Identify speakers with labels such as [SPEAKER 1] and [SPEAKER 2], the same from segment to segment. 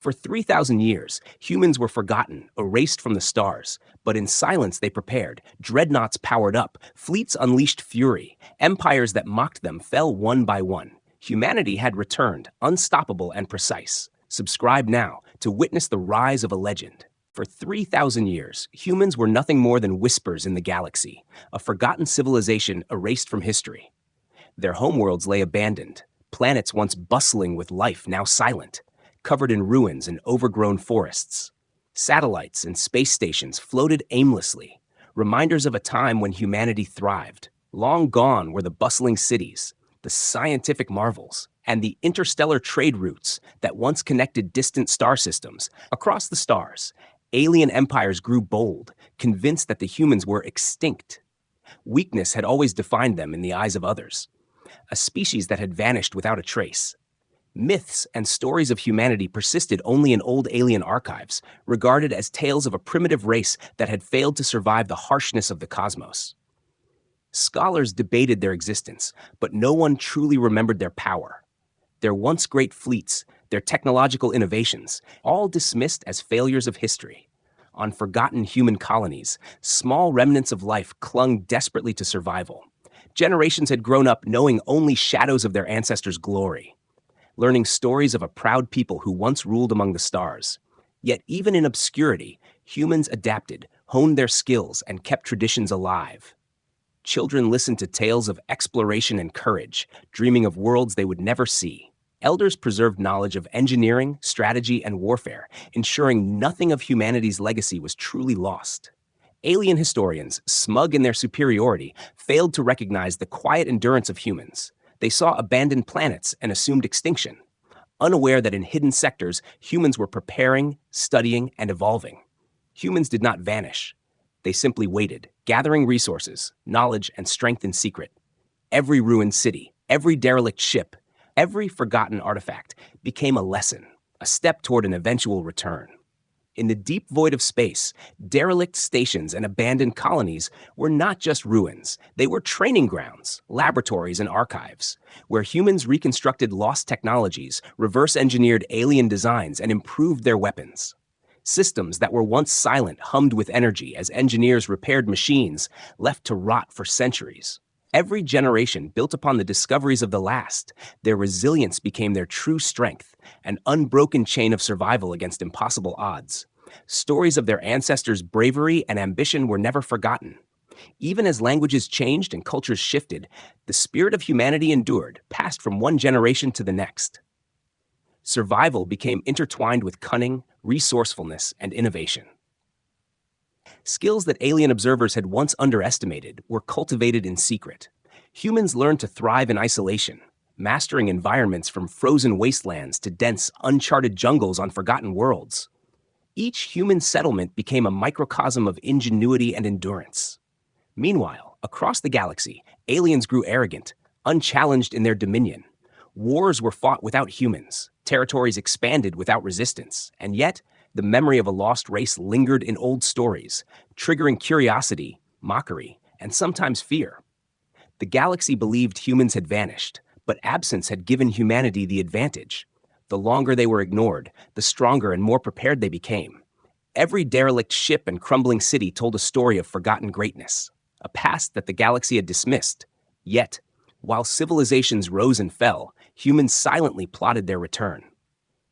[SPEAKER 1] For 3,000 years, humans were forgotten, erased from the stars. But in silence they prepared, dreadnoughts powered up, fleets unleashed fury, empires that mocked them fell one by one. Humanity had returned, unstoppable and precise. Subscribe now to witness the rise of a legend. For 3,000 years, humans were nothing more than whispers in the galaxy, a forgotten civilization erased from history. Their homeworlds lay abandoned, planets once bustling with life now silent, covered in ruins and overgrown forests. Satellites and space stations floated aimlessly, reminders of a time when humanity thrived. Long gone were the bustling cities, the scientific marvels, and the interstellar trade routes that once connected distant star systems. Across the stars, alien empires grew bold, convinced that the humans were extinct. Weakness had always defined them in the eyes of others, a species that had vanished without a trace. Myths and stories of humanity persisted only in old alien archives, regarded as tales of a primitive race that had failed to survive the harshness of the cosmos. Scholars debated their existence, but no one truly remembered their power. Their once great fleets, their technological innovations, all dismissed as failures of history. On forgotten human colonies, small remnants of life clung desperately to survival. Generations had grown up knowing only shadows of their ancestors' glory, learning stories of a proud people who once ruled among the stars. Yet even in obscurity, humans adapted, honed their skills, and kept traditions alive. Children listened to tales of exploration and courage, dreaming of worlds they would never see. Elders preserved knowledge of engineering, strategy, and warfare, ensuring nothing of humanity's legacy was truly lost. Alien historians, smug in their superiority, failed to recognize the quiet endurance of humans. They saw abandoned planets and assumed extinction, unaware that in hidden sectors, humans were preparing, studying, and evolving. Humans did not vanish. They simply waited, gathering resources, knowledge, and strength in secret. Every ruined city, every derelict ship, every forgotten artifact became a lesson, a step toward an eventual return. In the deep void of space, derelict stations and abandoned colonies were not just ruins. They were training grounds, laboratories, and archives, where humans reconstructed lost technologies, reverse-engineered alien designs, and improved their weapons. Systems that were once silent hummed with energy as engineers repaired machines left to rot for centuries. Every generation built upon the discoveries of the last. Their resilience became their true strength, an unbroken chain of survival against impossible odds. Stories of their ancestors' bravery and ambition were never forgotten. Even as languages changed and cultures shifted, the spirit of humanity endured, passed from one generation to the next. Survival became intertwined with cunning, resourcefulness, and innovation. Skills that alien observers had once underestimated were cultivated in secret. Humans learned to thrive in isolation, mastering environments from frozen wastelands to dense, uncharted jungles on forgotten worlds. Each human settlement became a microcosm of ingenuity and endurance. Meanwhile, across the galaxy, aliens grew arrogant, unchallenged in their dominion. Wars were fought without humans, territories expanded without resistance, and yet, the memory of a lost race lingered in old stories, triggering curiosity, mockery, and sometimes fear. The galaxy believed humans had vanished, but absence had given humanity the advantage. The longer they were ignored, the stronger and more prepared they became. Every derelict ship and crumbling city told a story of forgotten greatness, a past that the galaxy had dismissed. Yet, while civilizations rose and fell, humans silently plotted their return.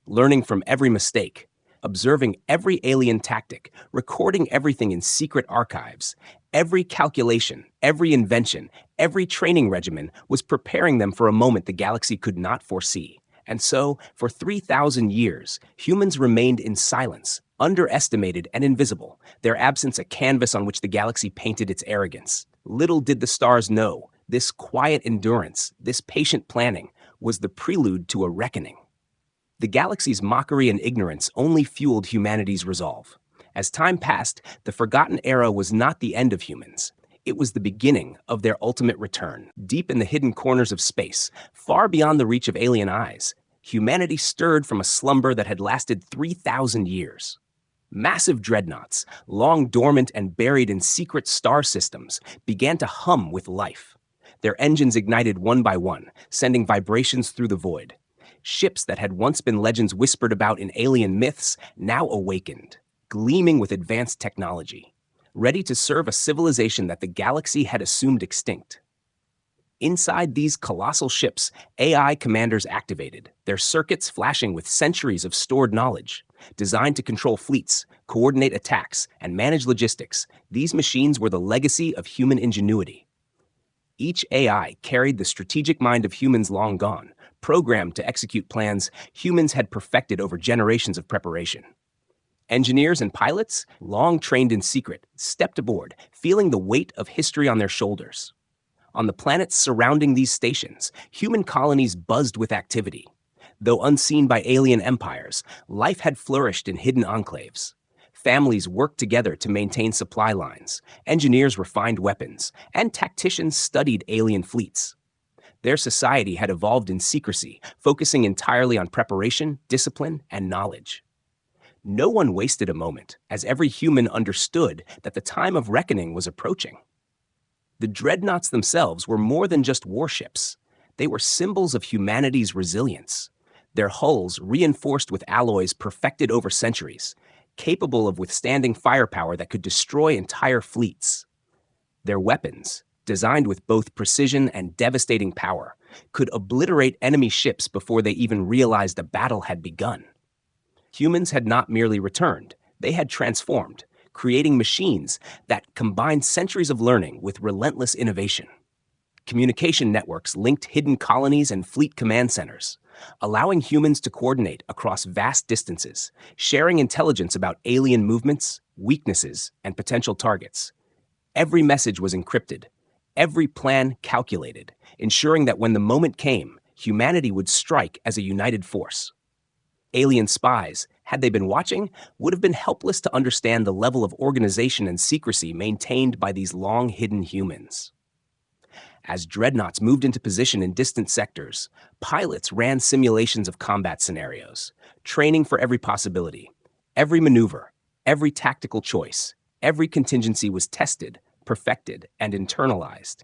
[SPEAKER 1] Learning from every mistake, observing every alien tactic, recording everything in secret archives, every calculation, every invention, every training regimen was preparing them for a moment the galaxy could not foresee. And so, for 3,000 years, humans remained in silence, underestimated and invisible, their absence a canvas on which the galaxy painted its arrogance. Little did the stars know, this quiet endurance, this patient planning, was the prelude to a reckoning. The galaxy's mockery and ignorance only fueled humanity's resolve. As time passed, the Forgotten Era was not the end of humans. It was the beginning of their ultimate return. Deep in the hidden corners of space, far beyond the reach of alien eyes, humanity stirred from a slumber that had lasted 3,000 years. Massive dreadnoughts, long dormant and buried in secret star systems, began to hum with life. Their engines ignited one by one, sending vibrations through the void. Ships that had once been legends whispered about in alien myths now awakened, gleaming with advanced technology, ready to serve a civilization that the galaxy had assumed extinct. Inside these colossal ships, AI commanders activated, their circuits flashing with centuries of stored knowledge. Designed to control fleets, coordinate attacks, and manage logistics, these machines were the legacy of human ingenuity. Each AI carried the strategic mind of humans long gone, programmed to execute plans humans had perfected over generations of preparation. Engineers and pilots, long trained in secret, stepped aboard, feeling the weight of history on their shoulders. On the planets surrounding these stations, human colonies buzzed with activity. Though unseen by alien empires, life had flourished in hidden enclaves. Families worked together to maintain supply lines, engineers refined weapons, and tacticians studied alien fleets. Their society had evolved in secrecy, focusing entirely on preparation, discipline, and knowledge. No one wasted a moment, as every human understood that the time of reckoning was approaching. The dreadnoughts themselves were more than just warships. They were symbols of humanity's resilience. Their hulls reinforced with alloys perfected over centuries, capable of withstanding firepower that could destroy entire fleets. Their weapons, designed with both precision and devastating power, could obliterate enemy ships before they even realized a battle had begun. Humans had not merely returned, they had transformed, creating machines that combined centuries of learning with relentless innovation. Communication networks linked hidden colonies and fleet command centers, allowing humans to coordinate across vast distances, sharing intelligence about alien movements, weaknesses, and potential targets. Every message was encrypted, every plan calculated, ensuring that when the moment came, humanity would strike as a united force. Alien spies, had they been watching, would have been helpless to understand the level of organization and secrecy maintained by these long-hidden humans. As dreadnoughts moved into position in distant sectors, pilots ran simulations of combat scenarios, training for every possibility. Every maneuver, every tactical choice, every contingency was tested, perfected, and internalized.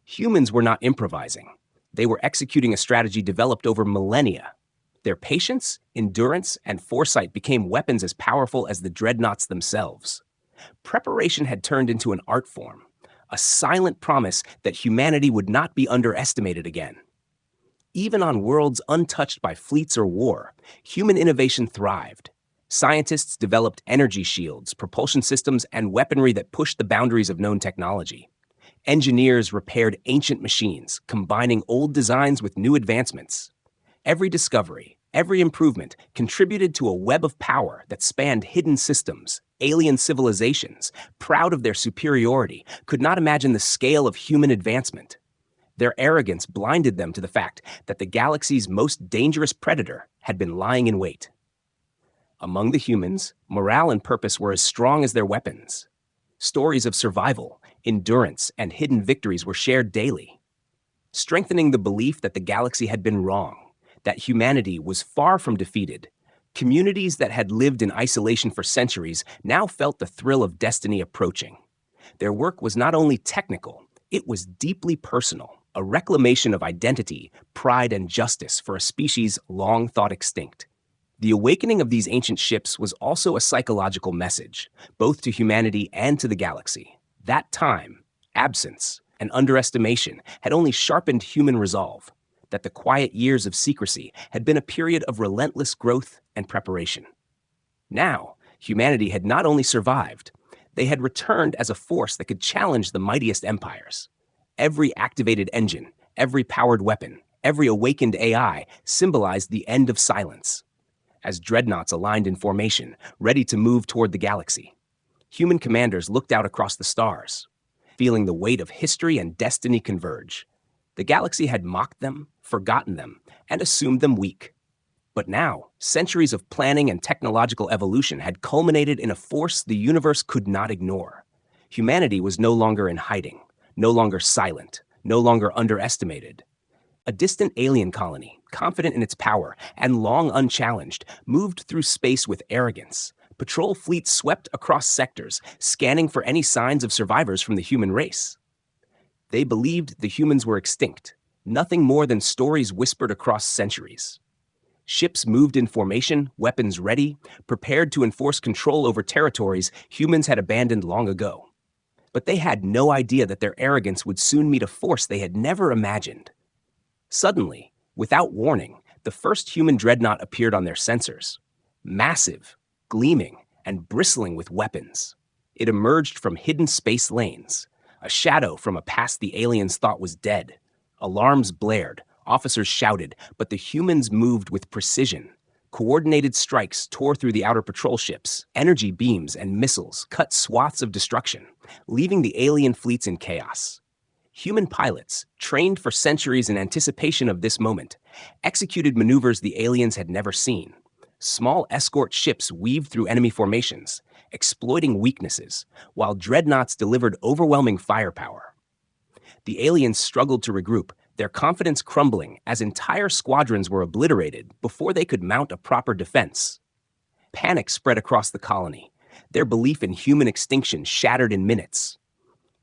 [SPEAKER 1] Humans were not improvising. They were executing a strategy developed over millennia. Their patience, endurance, and foresight became weapons as powerful as the dreadnoughts themselves. Preparation had turned into an art form, a silent promise that humanity would not be underestimated again. Even on worlds untouched by fleets or war, human innovation thrived. Scientists developed energy shields, propulsion systems, and weaponry that pushed the boundaries of known technology. Engineers repaired ancient machines, combining old designs with new advancements. Every discovery, every improvement contributed to a web of power that spanned hidden systems. Alien civilizations, proud of their superiority, could not imagine the scale of human advancement. Their arrogance blinded them to the fact that the galaxy's most dangerous predator had been lying in wait. Among the humans, morale and purpose were as strong as their weapons. Stories of survival, endurance, and hidden victories were shared daily, strengthening the belief that the galaxy had been wrong, that humanity was far from defeated. Communities that had lived in isolation for centuries now felt the thrill of destiny approaching. Their work was not only technical, it was deeply personal, a reclamation of identity, pride, and justice for a species long thought extinct. The awakening of these ancient ships was also a psychological message, both to humanity and to the galaxy. That time, absence, and underestimation had only sharpened human resolve, that the quiet years of secrecy had been a period of relentless growth and preparation. Now, humanity had not only survived, they had returned as a force that could challenge the mightiest empires. Every activated engine, every powered weapon, every awakened AI symbolized the end of silence. As dreadnoughts aligned in formation, ready to move toward the galaxy, human commanders looked out across the stars, feeling the weight of history and destiny converge. The galaxy had mocked them, forgotten them, and assumed them weak. But now, centuries of planning and technological evolution had culminated in a force the universe could not ignore. Humanity was no longer in hiding, no longer silent, no longer underestimated. A distant alien colony, confident in its power and long unchallenged, moved through space with arrogance. Patrol fleets swept across sectors, scanning for any signs of survivors from the human race. They believed the humans were extinct, nothing more than stories whispered across centuries. Ships moved in formation, weapons ready, prepared to enforce control over territories humans had abandoned long ago. But they had no idea that their arrogance would soon meet a force they had never imagined. Suddenly, without warning, the first human dreadnought appeared on their sensors. Massive, gleaming, and bristling with weapons. It emerged from hidden space lanes, a shadow from a past the aliens thought was dead. Alarms blared, officers shouted, but the humans moved with precision. Coordinated strikes tore through the outer patrol ships. Energy beams and missiles cut swaths of destruction, leaving the alien fleets in chaos. Human pilots, trained for centuries in anticipation of this moment, executed maneuvers the aliens had never seen. Small escort ships weaved through enemy formations, exploiting weaknesses, while dreadnoughts delivered overwhelming firepower. The aliens struggled to regroup, their confidence crumbling as entire squadrons were obliterated before they could mount a proper defense. Panic spread across the colony, their belief in human extinction shattered in minutes.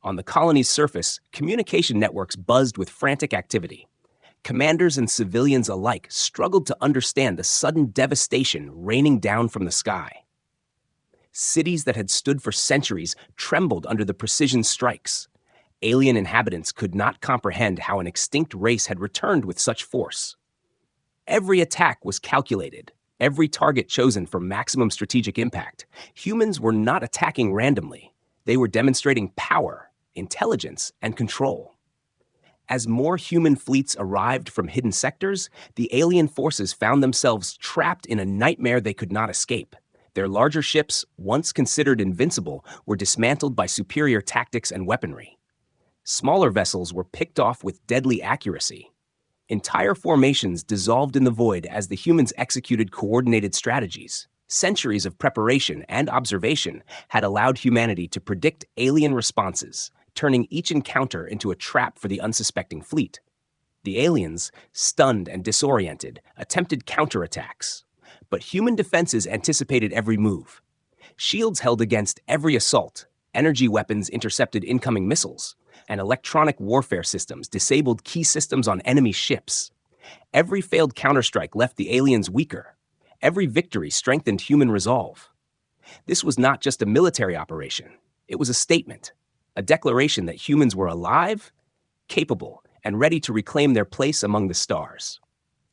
[SPEAKER 1] On the colony's surface, communication networks buzzed with frantic activity. Commanders and civilians alike struggled to understand the sudden devastation raining down from the sky. Cities that had stood for centuries trembled under the precision strikes. Alien inhabitants could not comprehend how an extinct race had returned with such force. Every attack was calculated, every target chosen for maximum strategic impact. Humans were not attacking randomly. They were demonstrating power, intelligence, and control. As more human fleets arrived from hidden sectors, the alien forces found themselves trapped in a nightmare they could not escape. Their larger ships, once considered invincible, were dismantled by superior tactics and weaponry. Smaller vessels were picked off with deadly accuracy. Entire formations dissolved in the void as the humans executed coordinated strategies. Centuries of preparation and observation had allowed humanity to predict alien responses, turning each encounter into a trap for the unsuspecting fleet. The aliens, stunned and disoriented, attempted counterattacks. But human defenses anticipated every move. Shields held against every assault, energy weapons intercepted incoming missiles, and electronic warfare systems disabled key systems on enemy ships. Every failed counterstrike left the aliens weaker. Every victory strengthened human resolve. This was not just a military operation. It was a statement, a declaration that humans were alive, capable, and ready to reclaim their place among the stars.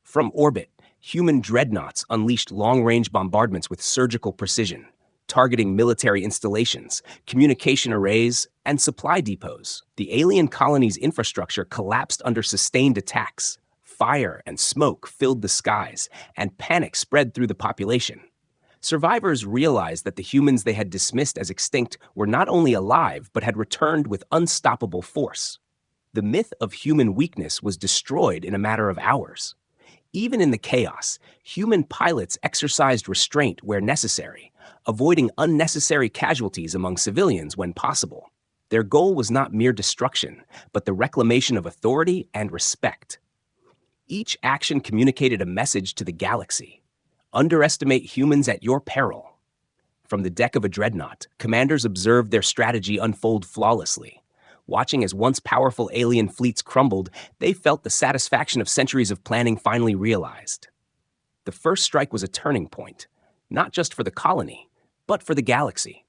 [SPEAKER 1] From orbit, human dreadnoughts unleashed long-range bombardments with surgical precision, targeting military installations, communication arrays, and supply depots. The alien colony's infrastructure collapsed under sustained attacks. Fire and smoke filled the skies, and panic spread through the population. Survivors realized that the humans they had dismissed as extinct were not only alive, but had returned with unstoppable force. The myth of human weakness was destroyed in a matter of hours. Even in the chaos, human pilots exercised restraint where necessary, avoiding unnecessary casualties among civilians when possible. Their goal was not mere destruction, but the reclamation of authority and respect. Each action communicated a message to the galaxy. Underestimate humans at your peril. From the deck of a dreadnought, commanders observed their strategy unfold flawlessly. Watching as once powerful alien fleets crumbled, they felt the satisfaction of centuries of planning finally realized. The first strike was a turning point, not just for the colony, but for the galaxy.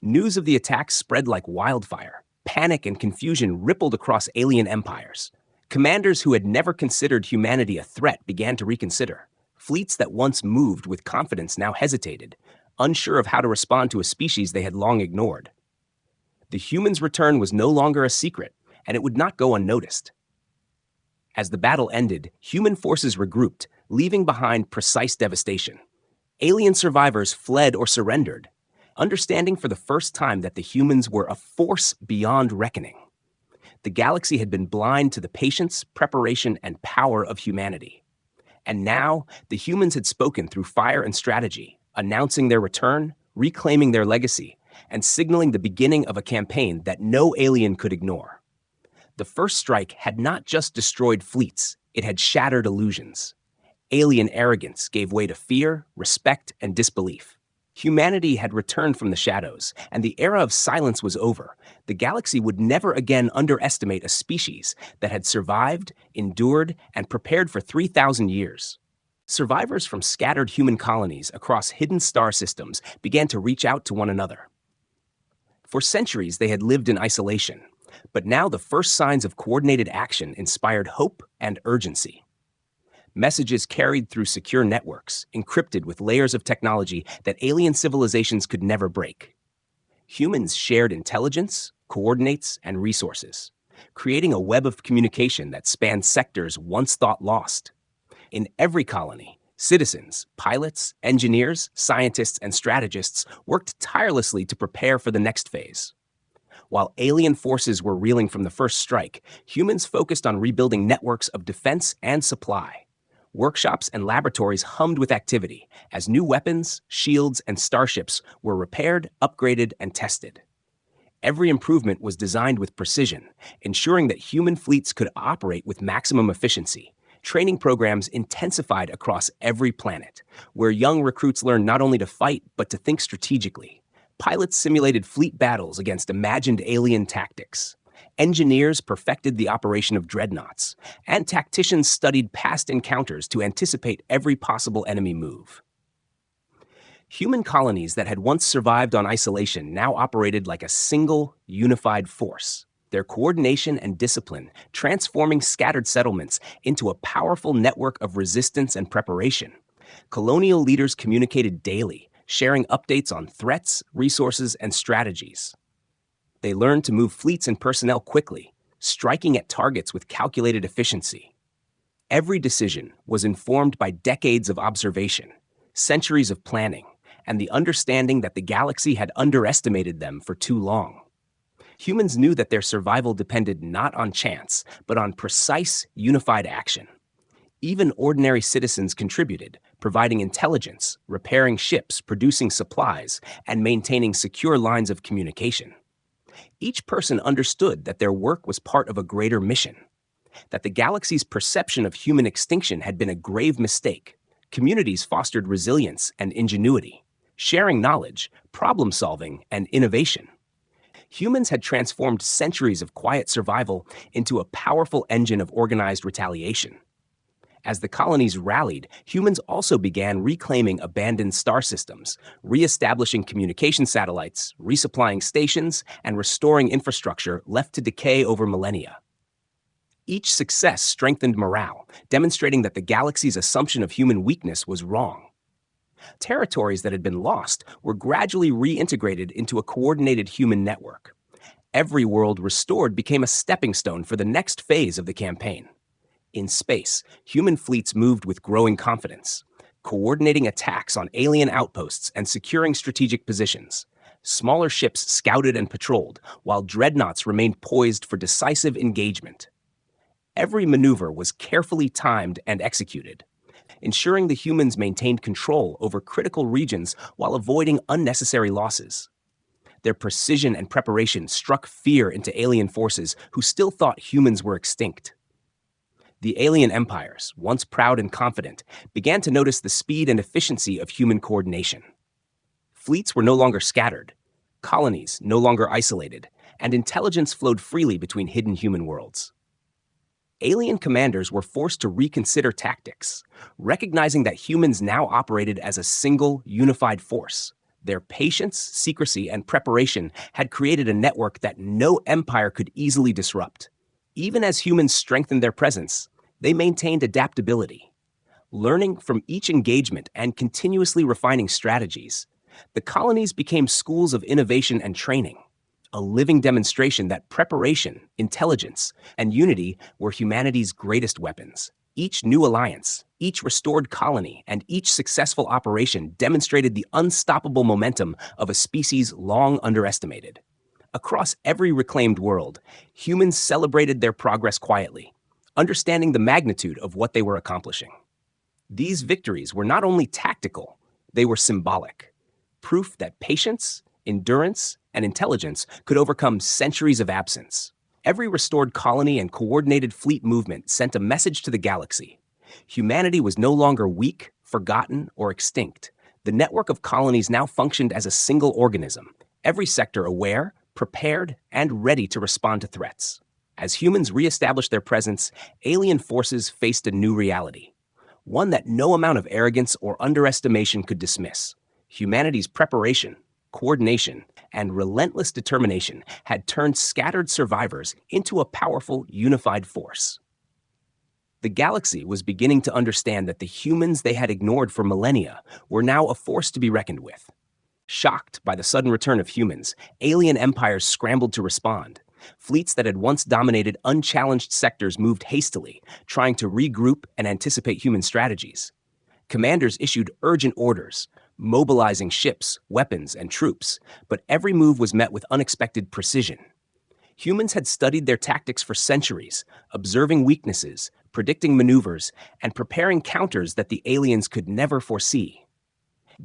[SPEAKER 1] News of the attack spread like wildfire. Panic and confusion rippled across alien empires. Commanders who had never considered humanity a threat began to reconsider. Fleets that once moved with confidence now hesitated, unsure of how to respond to a species they had long ignored. The humans' return was no longer a secret, and it would not go unnoticed. As the battle ended, human forces regrouped, leaving behind precise devastation. Alien survivors fled or surrendered, understanding for the first time that the humans were a force beyond reckoning. The galaxy had been blind to the patience, preparation, and power of humanity. And now, the humans had spoken through fire and strategy, announcing their return, reclaiming their legacy, and signaling the beginning of a campaign that no alien could ignore. The first strike had not just destroyed fleets, it had shattered illusions. Alien arrogance gave way to fear, respect, and disbelief. Humanity had returned from the shadows, and the era of silence was over. The galaxy would never again underestimate a species that had survived, endured, and prepared for 3,000 years. Survivors from scattered human colonies across hidden star systems began to reach out to one another. For centuries, they had lived in isolation, but now the first signs of coordinated action inspired hope and urgency. Messages carried through secure networks, encrypted with layers of technology that alien civilizations could never break. Humans shared intelligence, coordinates, and resources, creating a web of communication that spanned sectors once thought lost. In every colony, citizens, pilots, engineers, scientists, and strategists worked tirelessly to prepare for the next phase. While alien forces were reeling from the first strike, humans focused on rebuilding networks of defense and supply. Workshops and laboratories hummed with activity as new weapons, shields, and starships were repaired, upgraded, and tested. Every improvement was designed with precision, ensuring that human fleets could operate with maximum efficiency. Training programs intensified across every planet, where young recruits learned not only to fight, but to think strategically. Pilots simulated fleet battles against imagined alien tactics. Engineers perfected the operation of dreadnoughts, and tacticians studied past encounters to anticipate every possible enemy move. Human colonies that had once survived on isolation now operated like a single, unified force, their coordination and discipline transforming scattered settlements into a powerful network of resistance and preparation. Colonial leaders communicated daily, sharing updates on threats, resources, and strategies. They learned to move fleets and personnel quickly, striking at targets with calculated efficiency. Every decision was informed by decades of observation, centuries of planning, and the understanding that the galaxy had underestimated them for too long. Humans knew that their survival depended not on chance, but on precise, unified action. Even ordinary citizens contributed, providing intelligence, repairing ships, producing supplies, and maintaining secure lines of communication. Each person understood that their work was part of a greater mission, that the galaxy's perception of human extinction had been a grave mistake. Communities fostered resilience and ingenuity, sharing knowledge, problem-solving, and innovation. Humans had transformed centuries of quiet survival into a powerful engine of organized retaliation. As the colonies rallied, humans also began reclaiming abandoned star systems, re-establishing communication satellites, resupplying stations, and restoring infrastructure left to decay over millennia. Each success strengthened morale, demonstrating that the galaxy's assumption of human weakness was wrong. Territories that had been lost were gradually reintegrated into a coordinated human network. Every world restored became a stepping stone for the next phase of the campaign. In space, human fleets moved with growing confidence, coordinating attacks on alien outposts and securing strategic positions. Smaller ships scouted and patrolled, while dreadnoughts remained poised for decisive engagement. Every maneuver was carefully timed and executed, ensuring the humans maintained control over critical regions while avoiding unnecessary losses. Their precision and preparation struck fear into alien forces who still thought humans were extinct. The alien empires, once proud and confident, began to notice the speed and efficiency of human coordination. Fleets were no longer scattered, colonies no longer isolated, and intelligence flowed freely between hidden human worlds. Alien commanders were forced to reconsider tactics, recognizing that humans now operated as a single, unified force. Their patience, secrecy, and preparation had created a network that no empire could easily disrupt. Even as humans strengthened their presence, they maintained adaptability. Learning from each engagement and continuously refining strategies, the colonies became schools of innovation and training, a living demonstration that preparation, intelligence, and unity were humanity's greatest weapons. Each new alliance, each restored colony, and each successful operation demonstrated the unstoppable momentum of a species long underestimated. Across every reclaimed world, humans celebrated their progress quietly, understanding the magnitude of what they were accomplishing. These victories were not only tactical, they were symbolic, proof that patience, endurance, and intelligence could overcome centuries of absence. Every restored colony and coordinated fleet movement sent a message to the galaxy. Humanity was no longer weak, forgotten, or extinct. The network of colonies now functioned as a single organism, every sector aware, prepared, and ready to respond to threats. As humans reestablished their presence, alien forces faced a new reality, one that no amount of arrogance or underestimation could dismiss. Humanity's preparation, coordination, and relentless determination had turned scattered survivors into a powerful, unified force. The galaxy was beginning to understand that the humans they had ignored for millennia were now a force to be reckoned with. Shocked by the sudden return of humans, alien empires scrambled to respond. Fleets that had once dominated unchallenged sectors moved hastily, trying to regroup and anticipate human strategies. Commanders issued urgent orders, mobilizing ships, weapons, and troops, but every move was met with unexpected precision. Humans had studied their tactics for centuries, observing weaknesses, predicting maneuvers, and preparing counters that the aliens could never foresee.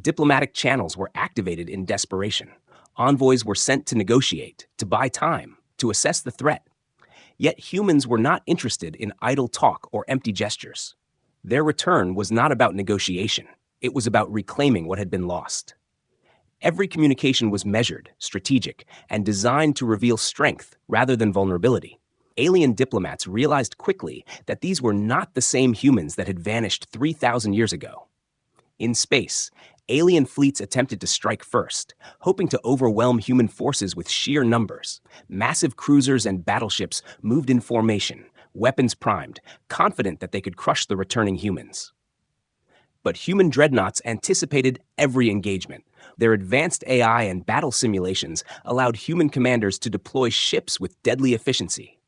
[SPEAKER 1] Diplomatic channels were activated in desperation. Envoys were sent to negotiate, to buy time, to assess the threat. Yet humans were not interested in idle talk or empty gestures. Their return was not about negotiation. It was about reclaiming what had been lost. Every communication was measured, strategic, and designed to reveal strength rather than vulnerability. Alien diplomats realized quickly that these were not the same humans that had vanished 3,000 years ago. In space, alien fleets attempted to strike first, hoping to overwhelm human forces with sheer numbers. Massive cruisers and battleships moved in formation, weapons primed, confident that they could crush the returning humans. But human dreadnoughts anticipated every engagement. Their advanced AI and battle simulations allowed human commanders to deploy ships with deadly efficiency.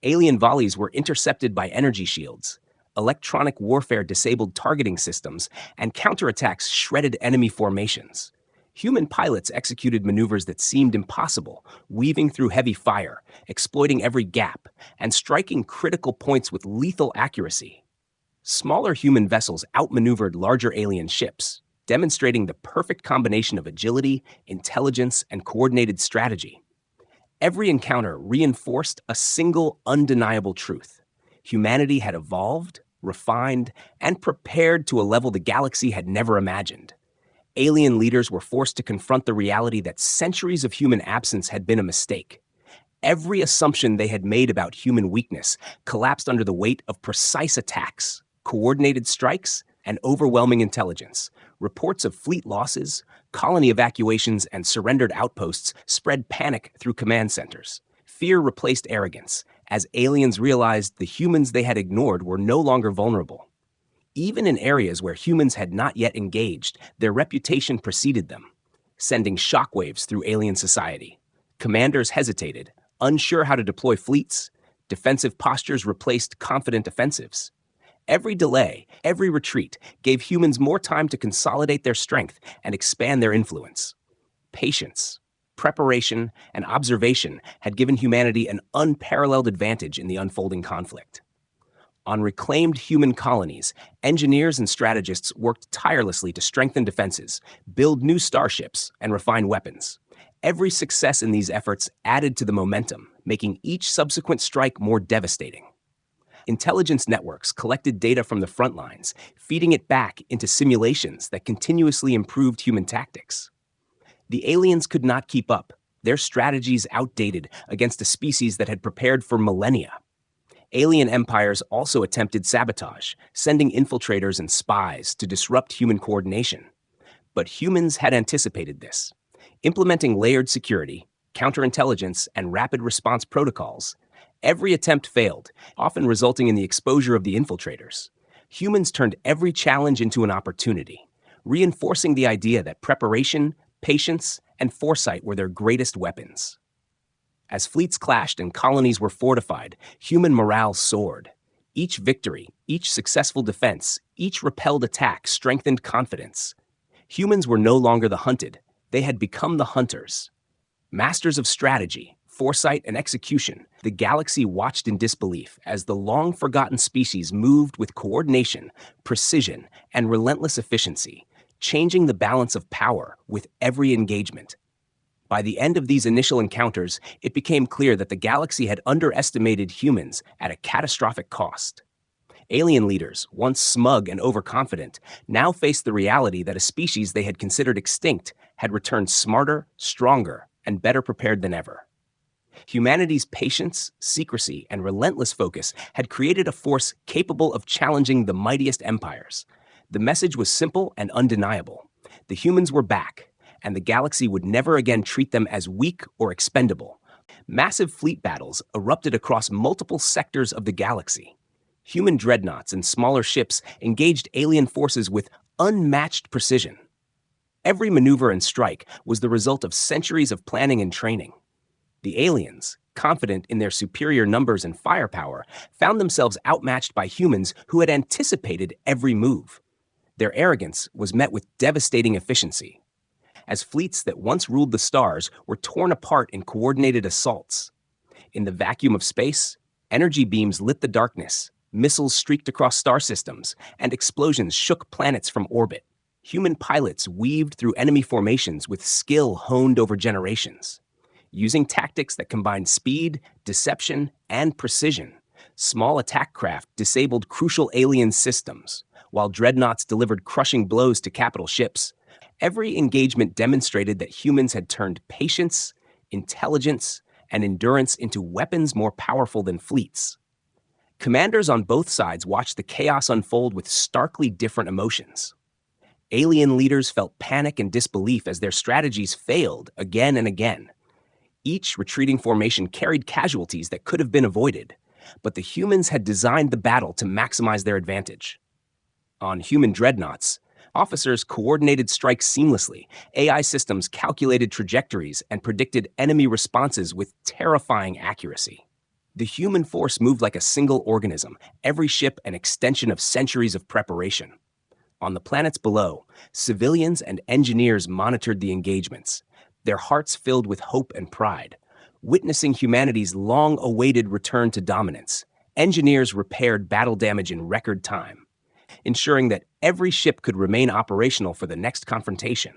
[SPEAKER 1] Alien volleys were intercepted by energy shields. Electronic warfare disabled targeting systems, and counterattacks shredded enemy formations. Human pilots executed maneuvers that seemed impossible, weaving through heavy fire, exploiting every gap, and striking critical points with lethal accuracy. Smaller human vessels outmaneuvered larger alien ships, demonstrating the perfect combination of agility, intelligence, and coordinated strategy. Every encounter reinforced a single undeniable truth. Humanity had evolved, refined, and prepared to a level the galaxy had never imagined. Alien leaders were forced to confront the reality that centuries of human absence had been a mistake. Every assumption they had made about human weakness collapsed under the weight of precise attacks, coordinated strikes, and overwhelming intelligence. Reports of fleet losses, colony evacuations, and surrendered outposts spread panic through command centers. Fear replaced arrogance, as aliens realized the humans they had ignored were no longer vulnerable. Even in areas where humans had not yet engaged, their reputation preceded them, sending shockwaves through alien society. Commanders hesitated, unsure how to deploy fleets. Defensive postures replaced confident offensives. Every delay, every retreat gave humans more time to consolidate their strength and expand their influence. Patience, preparation, and observation had given humanity an unparalleled advantage in the unfolding conflict. On reclaimed human colonies, engineers and strategists worked tirelessly to strengthen defenses, build new starships, and refine weapons. Every success in these efforts added to the momentum, making each subsequent strike more devastating. Intelligence networks collected data from the front lines, feeding it back into simulations that continuously improved human tactics. The aliens could not keep up, their strategies outdated against a species that had prepared for millennia. Alien empires also attempted sabotage, sending infiltrators and spies to disrupt human coordination. But humans had anticipated this. Implementing layered security, counterintelligence, and rapid response protocols, every attempt failed, often resulting in the exposure of the infiltrators. Humans turned every challenge into an opportunity, reinforcing the idea that preparation, patience, and foresight were their greatest weapons. As fleets clashed and colonies were fortified, human morale soared. Each victory, each successful defense, each repelled attack strengthened confidence. Humans were no longer the hunted, they had become the hunters. Masters of strategy, foresight, and execution, the galaxy watched in disbelief as the long-forgotten species moved with coordination, precision, and relentless efficiency, changing the balance of power with every engagement. By the end of these initial encounters, it became clear that the galaxy had underestimated humans at a catastrophic cost. Alien leaders, once smug and overconfident, now faced the reality that a species they had considered extinct had returned smarter, stronger, and better prepared than ever. Humanity's patience, secrecy, and relentless focus had created a force capable of challenging the mightiest empires. The message was simple and undeniable. The humans were back, and the galaxy would never again treat them as weak or expendable. Massive fleet battles erupted across multiple sectors of the galaxy. Human dreadnoughts and smaller ships engaged alien forces with unmatched precision. Every maneuver and strike was the result of centuries of planning and training. The aliens, confident in their superior numbers and firepower, found themselves outmatched by humans who had anticipated every move. Their arrogance was met with devastating efficiency, as fleets that once ruled the stars were torn apart in coordinated assaults. In the vacuum of space, energy beams lit the darkness, missiles streaked across star systems, and explosions shook planets from orbit. Human pilots weaved through enemy formations with skill honed over generations. Using tactics that combined speed, deception, and precision, small attack craft disabled crucial alien systems, while dreadnoughts delivered crushing blows to capital ships. Every engagement demonstrated that humans had turned patience, intelligence, and endurance into weapons more powerful than fleets. Commanders on both sides watched the chaos unfold with starkly different emotions. Alien leaders felt panic and disbelief as their strategies failed again and again. Each retreating formation carried casualties that could have been avoided, but the humans had designed the battle to maximize their advantage. On human dreadnoughts, officers coordinated strikes seamlessly. AI systems calculated trajectories and predicted enemy responses with terrifying accuracy. The human force moved like a single organism, every ship an extension of centuries of preparation. On the planets below, civilians and engineers monitored the engagements, their hearts filled with hope and pride. Witnessing humanity's long-awaited return to dominance, engineers repaired battle damage in record time, ensuring that every ship could remain operational for the next confrontation.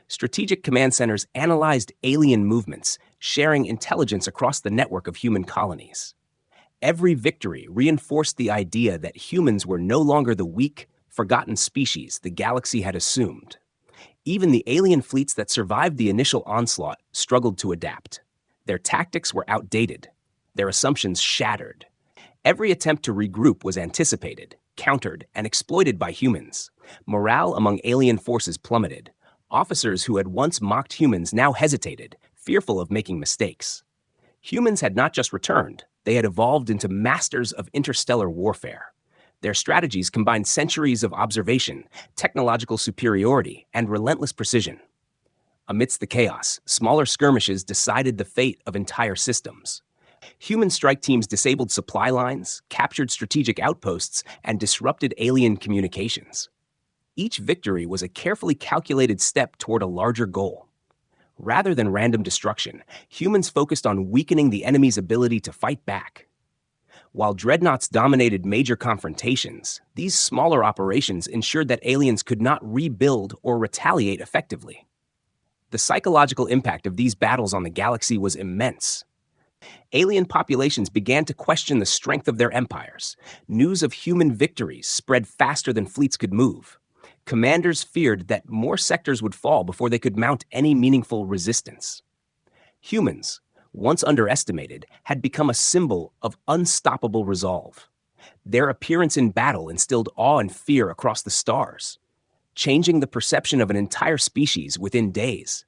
[SPEAKER 1] Strategic command centers analyzed alien movements, sharing intelligence across the network of human colonies. Every victory reinforced the idea that humans were no longer the weak, forgotten species the galaxy had assumed. Even the alien fleets that survived the initial onslaught struggled to adapt. Their tactics were outdated, their assumptions shattered. Every attempt to regroup was anticipated, countered, and exploited by humans. Morale among alien forces plummeted. Officers who had once mocked humans now hesitated, fearful of making mistakes. Humans had not just returned, they had evolved into masters of interstellar warfare. Their strategies combined centuries of observation, technological superiority, and relentless precision. Amidst the chaos, smaller skirmishes decided the fate of entire systems. Human strike teams disabled supply lines, captured strategic outposts, and disrupted alien communications. Each victory was a carefully calculated step toward a larger goal. Rather than random destruction, humans focused on weakening the enemy's ability to fight back. While dreadnoughts dominated major confrontations, these smaller operations ensured that aliens could not rebuild or retaliate effectively. The psychological impact of these battles on the galaxy was immense. Alien populations began to question the strength of their empires. News of human victories spread faster than fleets could move. Commanders feared that more sectors would fall before they could mount any meaningful resistance. Humans, once underestimated, had become a symbol of unstoppable resolve. Their appearance in battle instilled awe and fear across the stars, changing the perception of an entire species within days.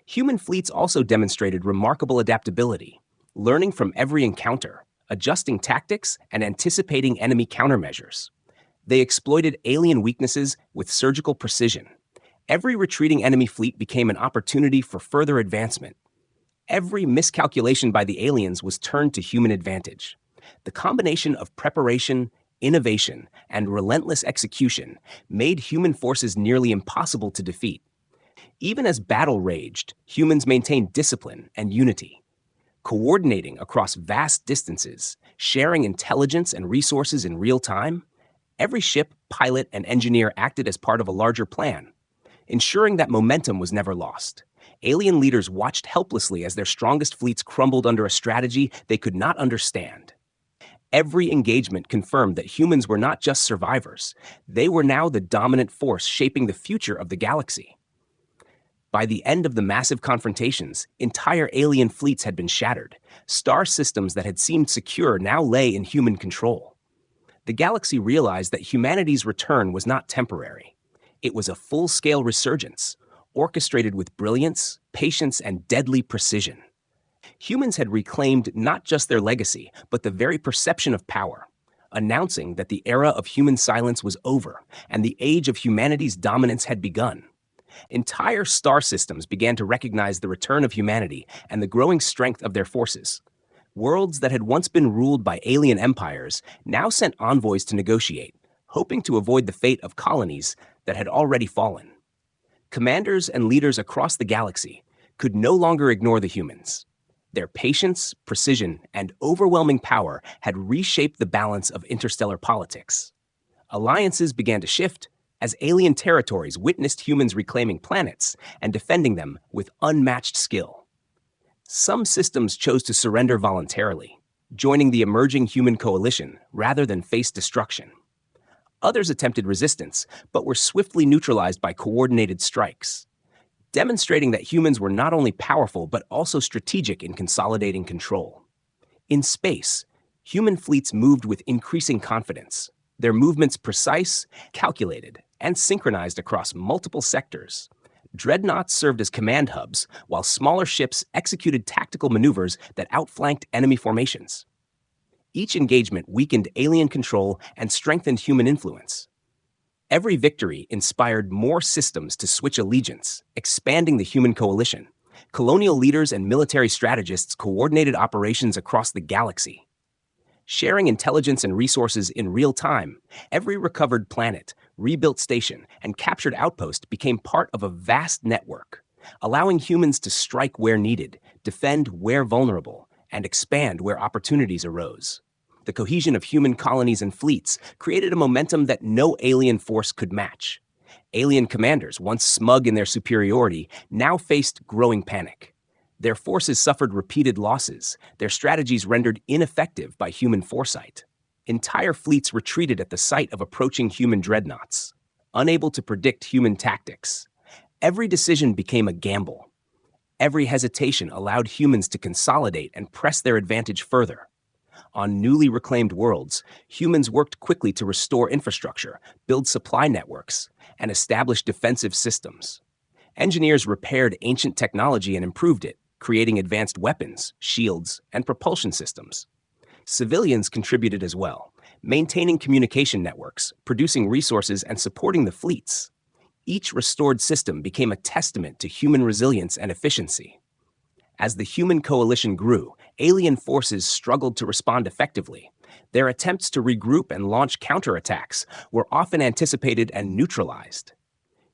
[SPEAKER 1] Human fleets also demonstrated remarkable adaptability, learning from every encounter, adjusting tactics, and anticipating enemy countermeasures. They exploited alien weaknesses with surgical precision. Every retreating enemy fleet became an opportunity for further advancement. Every miscalculation by the aliens was turned to human advantage. The combination of preparation, innovation, and relentless execution made human forces nearly impossible to defeat. Even as battle raged, humans maintained discipline and unity. Coordinating across vast distances, sharing intelligence and resources in real time, every ship, pilot, and engineer acted as part of a larger plan, ensuring that momentum was never lost. Alien leaders watched helplessly as their strongest fleets crumbled under a strategy they could not understand. Every engagement confirmed that humans were not just survivors, they were now the dominant force shaping the future of the galaxy. By the end of the massive confrontations, entire alien fleets had been shattered. Star systems that had seemed secure now lay in human control. The galaxy realized that humanity's return was not temporary. It was a full-scale resurgence, orchestrated with brilliance, patience, and deadly precision. Humans had reclaimed not just their legacy, but the very perception of power, announcing that the era of human silence was over and the age of humanity's dominance had begun. Entire star systems began to recognize the return of humanity and the growing strength of their forces. Worlds that had once been ruled by alien empires now sent envoys to negotiate, hoping to avoid the fate of colonies that had already fallen. Commanders and leaders across the galaxy could no longer ignore the humans. Their patience, precision, and overwhelming power had reshaped the balance of interstellar politics. Alliances began to shift as alien territories witnessed humans reclaiming planets and defending them with unmatched skill. Some systems chose to surrender voluntarily, joining the emerging human coalition rather than face destruction. Others attempted resistance, but were swiftly neutralized by coordinated strikes, demonstrating that humans were not only powerful but also strategic in consolidating control. In space, human fleets moved with increasing confidence, their movements precise, calculated, and synchronized across multiple sectors. Dreadnoughts served as command hubs, while smaller ships executed tactical maneuvers that outflanked enemy formations. Each engagement weakened alien control and strengthened human influence. Every victory inspired more systems to switch allegiance, expanding the human coalition. Colonial leaders and military strategists coordinated operations across the galaxy. Sharing intelligence and resources in real time, every recovered planet, rebuilt station, and captured outpost became part of a vast network, allowing humans to strike where needed, defend where vulnerable, and expand where opportunities arose. The cohesion of human colonies and fleets created a momentum that no alien force could match. Alien commanders, once smug in their superiority, now faced growing panic. Their forces suffered repeated losses, their strategies rendered ineffective by human foresight. Entire fleets retreated at the sight of approaching human dreadnoughts, unable to predict human tactics. Every decision became a gamble. Every hesitation allowed humans to consolidate and press their advantage further. On newly reclaimed worlds, humans worked quickly to restore infrastructure, build supply networks, and establish defensive systems. Engineers repaired ancient technology and improved it, creating advanced weapons, shields, and propulsion systems. Civilians contributed as well, maintaining communication networks, producing resources, and supporting the fleets. Each restored system became a testament to human resilience and efficiency. As the human coalition grew, alien forces struggled to respond effectively. Their attempts to regroup and launch counterattacks were often anticipated and neutralized.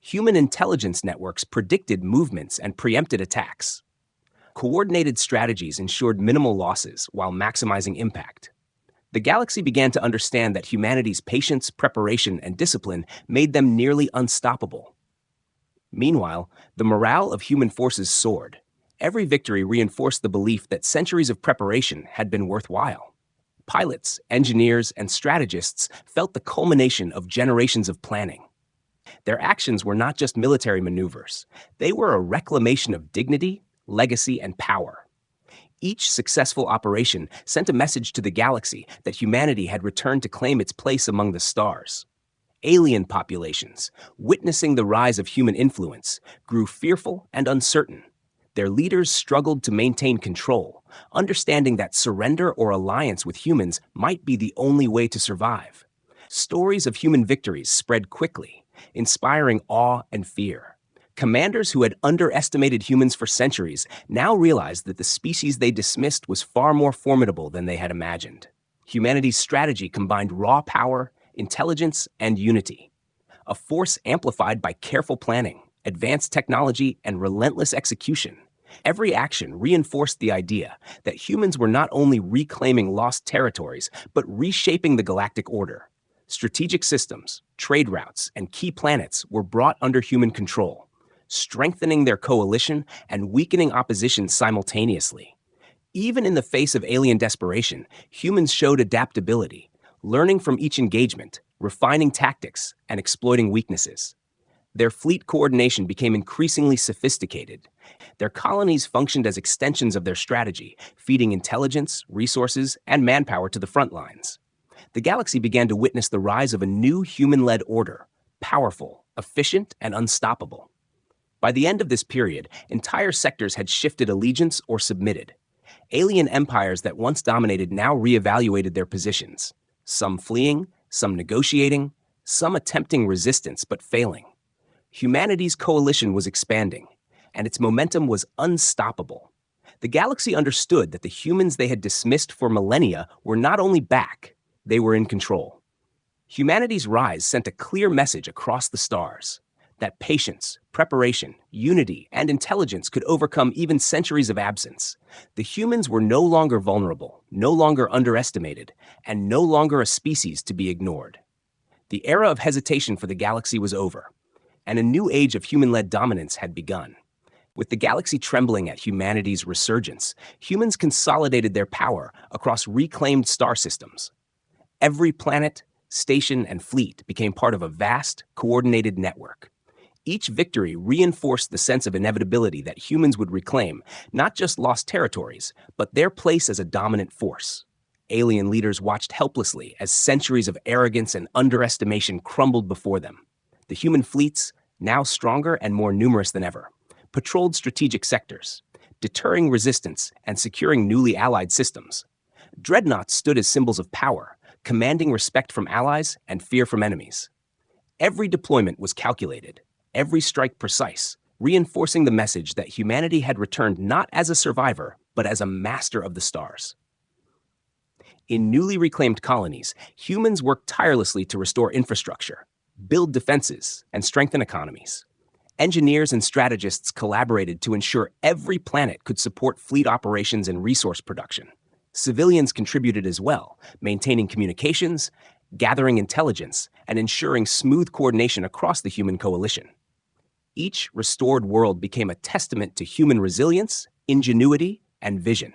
[SPEAKER 1] Human intelligence networks predicted movements and preempted attacks. Coordinated strategies ensured minimal losses while maximizing impact. The galaxy began to understand that humanity's patience, preparation, and discipline made them nearly unstoppable. Meanwhile, the morale of human forces soared. Every victory reinforced the belief that centuries of preparation had been worthwhile. Pilots, engineers, and strategists felt the culmination of generations of planning. Their actions were not just military maneuvers. They were a reclamation of dignity, legacy, and power. Each successful operation sent a message to the galaxy that humanity had returned to claim its place among the stars. Alien populations, witnessing the rise of human influence, grew fearful and uncertain. Their leaders struggled to maintain control, understanding that surrender or alliance with humans might be the only way to survive. Stories of human victories spread quickly, inspiring awe and fear. Commanders who had underestimated humans for centuries now realized that the species they dismissed was far more formidable than they had imagined. Humanity's strategy combined raw power, intelligence, and unity, a force amplified by careful planning, advanced technology, and relentless execution. Every action reinforced the idea that humans were not only reclaiming lost territories, but reshaping the galactic order. Strategic systems, trade routes, and key planets were brought under human control, strengthening their coalition and weakening opposition simultaneously. Even in the face of alien desperation, humans showed adaptability, learning from each engagement, refining tactics, and exploiting weaknesses. Their fleet coordination became increasingly sophisticated. Their colonies functioned as extensions of their strategy, feeding intelligence, resources, and manpower to the front lines. The galaxy began to witness the rise of a new human-led order, powerful, efficient, and unstoppable. By the end of this period, entire sectors had shifted allegiance or submitted. Alien empires that once dominated now reevaluated their positions, some fleeing, some negotiating, some attempting resistance but failing. Humanity's coalition was expanding, and its momentum was unstoppable. The galaxy understood that the humans they had dismissed for millennia were not only back, they were in control. Humanity's rise sent a clear message across the stars that patience, preparation, unity, and intelligence could overcome even centuries of absence. The humans were no longer vulnerable, no longer underestimated, and no longer a species to be ignored. The era of hesitation for the galaxy was over, and a new age of human-led dominance had begun. With the galaxy trembling at humanity's resurgence, humans consolidated their power across reclaimed star systems. Every planet, station, and fleet became part of a vast, coordinated network. Each victory reinforced the sense of inevitability that humans would reclaim not just lost territories, but their place as a dominant force. Alien leaders watched helplessly as centuries of arrogance and underestimation crumbled before them. The human fleets, now stronger and more numerous than ever, patrolled strategic sectors, deterring resistance and securing newly allied systems. Dreadnoughts stood as symbols of power, commanding respect from allies and fear from enemies. Every deployment was calculated, every strike precise, reinforcing the message that humanity had returned not as a survivor, but as a master of the stars. In newly reclaimed colonies, humans worked tirelessly to restore infrastructure, build defenses, and strengthen economies. Engineers and strategists collaborated to ensure every planet could support fleet operations and resource production. Civilians contributed as well, maintaining communications, gathering intelligence, and ensuring smooth coordination across the human coalition. Each restored world became a testament to human resilience, ingenuity, and vision.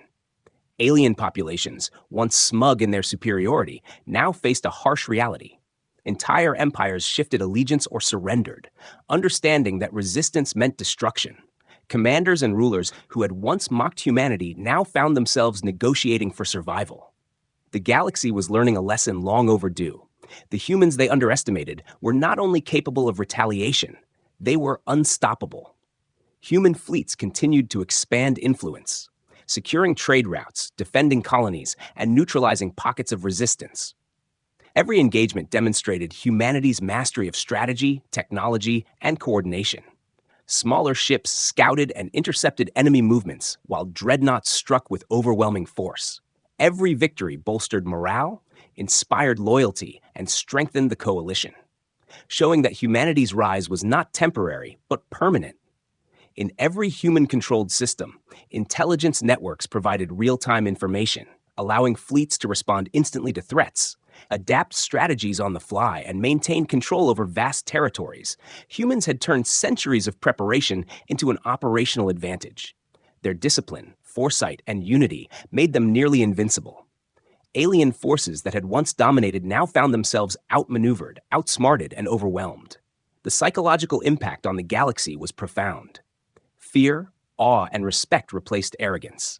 [SPEAKER 1] Alien populations, once smug in their superiority, now faced a harsh reality. Entire empires shifted allegiance or surrendered, understanding that resistance meant destruction. Commanders and rulers who had once mocked humanity now found themselves negotiating for survival. The galaxy was learning a lesson long overdue. The humans they underestimated were not only capable of retaliation, they were unstoppable. Human fleets continued to expand influence, securing trade routes, defending colonies, and neutralizing pockets of resistance. Every engagement demonstrated humanity's mastery of strategy, technology, and coordination. Smaller ships scouted and intercepted enemy movements, while dreadnoughts struck with overwhelming force. Every victory bolstered morale, inspired loyalty, and strengthened the coalition, showing that humanity's rise was not temporary, but permanent. In every human-controlled system, intelligence networks provided real-time information, allowing fleets to respond instantly to threats, adapt strategies on the fly, and maintain control over vast territories. Humans had turned centuries of preparation into an operational advantage. Their discipline, foresight, and unity made them nearly invincible. Alien forces that had once dominated now found themselves outmaneuvered, outsmarted, and overwhelmed. The psychological impact on the galaxy was profound. Fear, awe, and respect replaced arrogance.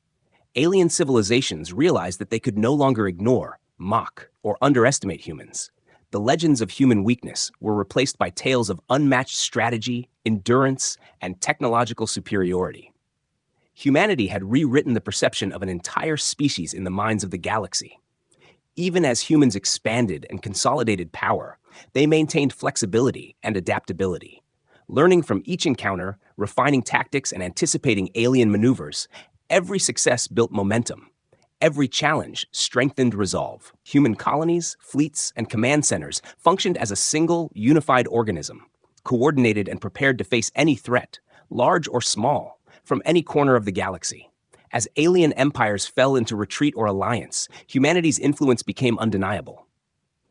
[SPEAKER 1] Alien civilizations realized that they could no longer ignore, mock, or underestimate humans. The legends of human weakness were replaced by tales of unmatched strategy, endurance, and technological superiority. Humanity had rewritten the perception of an entire species in the minds of the galaxy. Even as humans expanded and consolidated power, they maintained flexibility and adaptability. Learning from each encounter, refining tactics, and anticipating alien maneuvers, every success built momentum. Every challenge strengthened resolve. Human colonies, fleets, and command centers functioned as a single, unified organism, coordinated and prepared to face any threat, large or small, from any corner of the galaxy. As alien empires fell into retreat or alliance, humanity's influence became undeniable.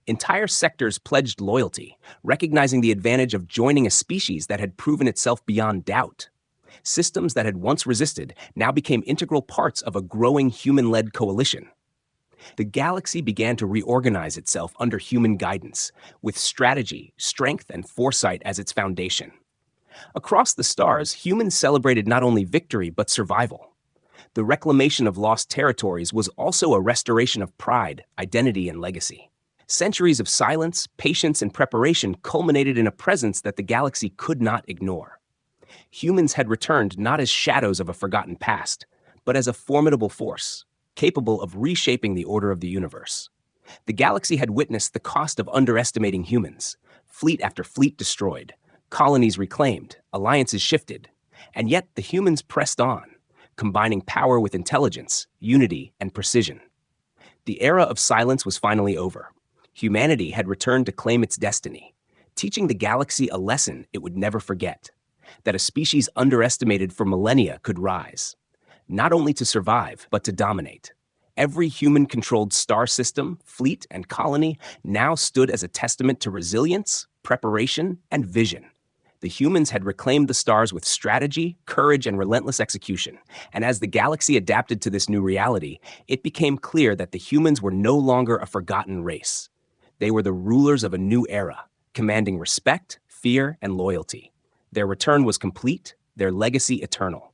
[SPEAKER 1] Entire sectors pledged loyalty, recognizing the advantage of joining a species that had proven itself beyond doubt. Systems that had once resisted now became integral parts of a growing human-led coalition. The galaxy began to reorganize itself under human guidance, with strategy, strength, and foresight as its foundation. Across the stars, humans celebrated not only victory but survival. The reclamation of lost territories was also a restoration of pride, identity, and legacy. Centuries of silence, patience, and preparation culminated in a presence that the galaxy could not ignore. Humans had returned not as shadows of a forgotten past, but as a formidable force, capable of reshaping the order of the universe. The galaxy had witnessed the cost of underestimating humans, fleet after fleet destroyed, colonies reclaimed, alliances shifted, and yet the humans pressed on, combining power with intelligence, unity, and precision. The era of silence was finally over. Humanity had returned to claim its destiny, teaching the galaxy a lesson it would never forget: that a species underestimated for millennia could rise, not only to survive, but to dominate. Every human-controlled star system, fleet, and colony now stood as a testament to resilience, preparation, and vision. The humans had reclaimed the stars with strategy, courage, and relentless execution, and as the galaxy adapted to this new reality, it became clear that the humans were no longer a forgotten race. They were the rulers of a new era, commanding respect, fear, and loyalty. Their return was complete, their legacy eternal.